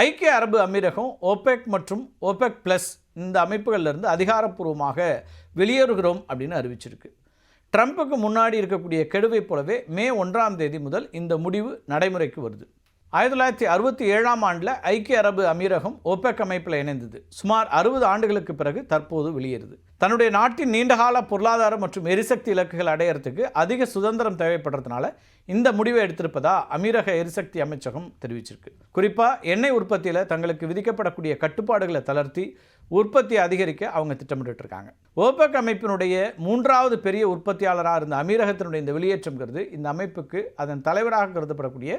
ஐக்கிய அரபு அமீரகம் ஓபெக் மற்றும் ஓபெக் ப்ளஸ் இந்த அமைப்புகளிலிருந்து அதிகாரப்பூர்வமாக வெளியேறுகிறோம் அப்படின்னு அறிவிச்சிருக்கு. ட்ரம்ப்புக்கு முன்னாடி இருக்கக்கூடிய கெடுவை போலவே மே 1ஆம் தேதி முதல் இந்த முடிவு நடைமுறைக்கு வருது. 1967ஆம் ஆண்டில் ஐக்கிய அரபு அமீரகம் ஓபெக் அமைப்பில் இணைந்தது. சுமார் 60 ஆண்டுகளுக்கு பிறகு தற்போது வெளியேறுது. தன்னுடைய நாட்டின் நீண்டகால பொருளாதார மற்றும் எரிசக்தி இலக்குகள் அடையிறதுக்கு அதிக சுதந்திரம் தேவைப்படுறதுனால இந்த முடிவை எடுத்திருப்பதா அமீரக எரிசக்தி அமைச்சகம் தெரிவிச்சிருக்கு. குறிப்பாக எண்ணெய் உற்பத்தியில் தங்களுக்கு விதிக்கப்படக்கூடிய கட்டுப்பாடுகளை தளர்த்தி உற்பத்தியை அதிகரிக்க அவங்க திட்டமிட்டு இருக்காங்க. ஓபெக் அமைப்பினுடைய 3வது பெரிய உற்பத்தியாளராக இருந்த அமீரகத்தினுடைய இந்த வெளியேற்றம்ங்கிறது இந்த அமைப்புக்கு அதன் தலைவராக கருதப்படக்கூடிய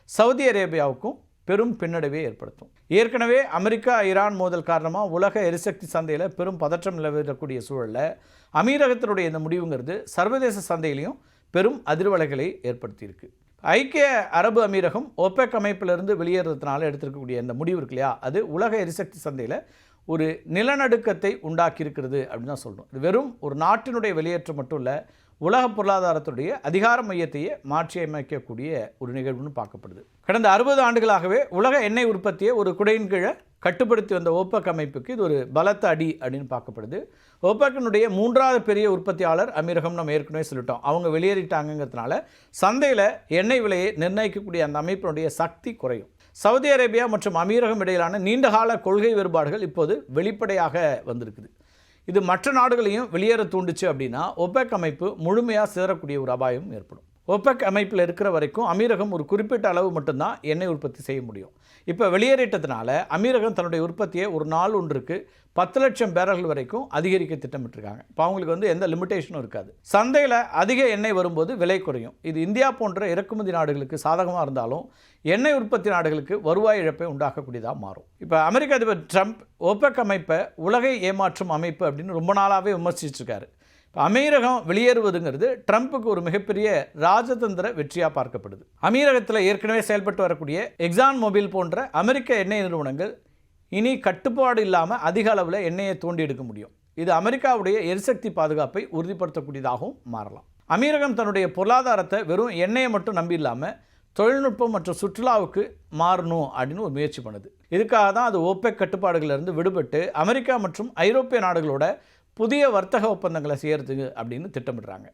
சவுதி அரேபியாவுக்கும் பெரும் பின்னடைவை ஏற்படுத்தும். ஏற்கனவே அமெரிக்கா ஈரான் மோதல் காரணமாக உலக எரிசக்தி சந்தையில் பெரும் பதற்றம் நிலவக்கூடிய சூழலில் அமீரகத்தினுடைய இந்த முடிவுங்கிறது சர்வதேச சந்தையிலையும் பெரும் அதிர்வலைகளை ஏற்படுத்தியிருக்கு. ஐக்கிய அரபு அமீரகம் ஓபெக் அமைப்பிலிருந்து வெளியேறதுனால எடுத்திருக்கக்கூடிய இந்த முடிவு இருக்கு இல்லையா, அது உலக எரிசக்தி சந்தையில் ஒரு நிலநடுக்கத்தை உண்டாக்கி இருக்கிறது அப்படின்னு தான் சொல்லணும். இது வெறும் ஒரு நாட்டினுடைய வெளியேற்றம் மட்டும் இல்லை, உலக பொருளாதாரத்துடைய அதிகார மையத்தையே மாற்றி அமைக்கக்கூடிய ஒரு நிகழ்வுன்னு பார்க்கப்படுது. கடந்த 60 ஆண்டுகளாகவே உலக எண்ணெய் உற்பத்தியை ஒரு குடையின் கீழே கட்டுப்படுத்தி வந்த ஓபெக் அமைப்புக்கு இது ஒரு பலத்த அடி அப்படின்னு பார்க்கப்படுது. ஓபெக்கினுடைய 3வது பெரிய உற்பத்தியாளர் அமீரகம் நம்ம ஏற்கனவே சொல்லிட்டோம். அவங்க வெளியேறிட்டாங்கிறதுனால சந்தையில் எண்ணெய் விலையை நிர்ணயிக்கக்கூடிய அந்த அமைப்பினுடைய சக்தி குறையும். சவுதி அரேபியா மற்றும் அமீரகம் இடையிலான நீண்டகால கொள்கை வேறுபாடுகள் இப்போது வெளிப்படையாக வந்திருக்குது. இது மற்ற நாடுகளையும் வெளியேற தூண்டுச்சு அப்படின்னா ஓபெக் அமைப்பு முழுமையாக சிதறக்கூடிய ஒரு அபாயம் ஏற்படும். ஓபெக் அமைப்பில் இருக்கிற வரைக்கும் அமீரகம் ஒரு குறிப்பிட்ட அளவு மட்டும்தான் எண்ணெய் உற்பத்தி செய்ய முடியும். இப்போ வெளியேறிட்டதுனால அமீரகம் தன்னுடைய உற்பத்தியை ஒரு நாள் ஒன்றுக்கு 10 லட்சம் பேரல்கள் வரைக்கும் அதிகரிக்க திட்டமிட்டிருக்காங்க. இப்போ அவங்களுக்கு எந்த லிமிட்டேஷனும் இருக்காது. சந்தையில் அதிக எண்ணெய் வரும்போது விலை குறையும். இது இந்தியா போன்ற இறக்குமதி நாடுகளுக்கு சாதகமாக இருந்தாலும் எண்ணெய் உற்பத்தி நாடுகளுக்கு வருவாய் இழப்பை உண்டாக்கக்கூடியதாக மாறும். இப்போ அமெரிக்க அதிபர் ட்ரம்ப் ஓபெக் அமைப்பை உலகை ஏமாற்றும் அமைப்பு அப்படின்னு ரொம்ப நாளாகவே விமர்சிச்சிருக்காரு. இப்போ அமீரகம் வெளியேறுவதுங்கிறது ட்ரம்ப்புக்கு ஒரு மிகப்பெரிய ராஜதந்திர வெற்றியாக பார்க்கப்படுது. அமீரகத்தில் ஏற்கனவே செயல்பட்டு வரக்கூடிய எக்ஸான் மொபில் போன்ற அமெரிக்க எண்ணெய் நிறுவனங்கள் இனி கட்டுப்பாடு இல்லாமல் அதிக அளவில் எண்ணெயை தோண்டி எடுக்க முடியும். இது அமெரிக்காவுடைய எரிசக்தி பாதுகாப்பை உறுதிப்படுத்தக்கூடியதாகவும் மாறலாம். அமீரகம் தன்னுடைய பொருளாதாரத்தை வெறும் எண்ணெயை மட்டும் நம்பி இல்லாமல் தொழில்நுட்பம் மற்றும் சுற்றுலாவுக்கு மாறணும் அப்படின்னு ஒரு முயற்சி பண்ணுது. இதுக்காக தான் அது ஓபெக் கட்டுப்பாடுகளிலிருந்து விடுபட்டு அமெரிக்கா மற்றும் ஐரோப்பிய நாடுகளோட புதிய வர்த்தக ஒப்பந்தங்களை செய்யறதுக்கு அப்படின்னு திட்டமிடுறாங்க.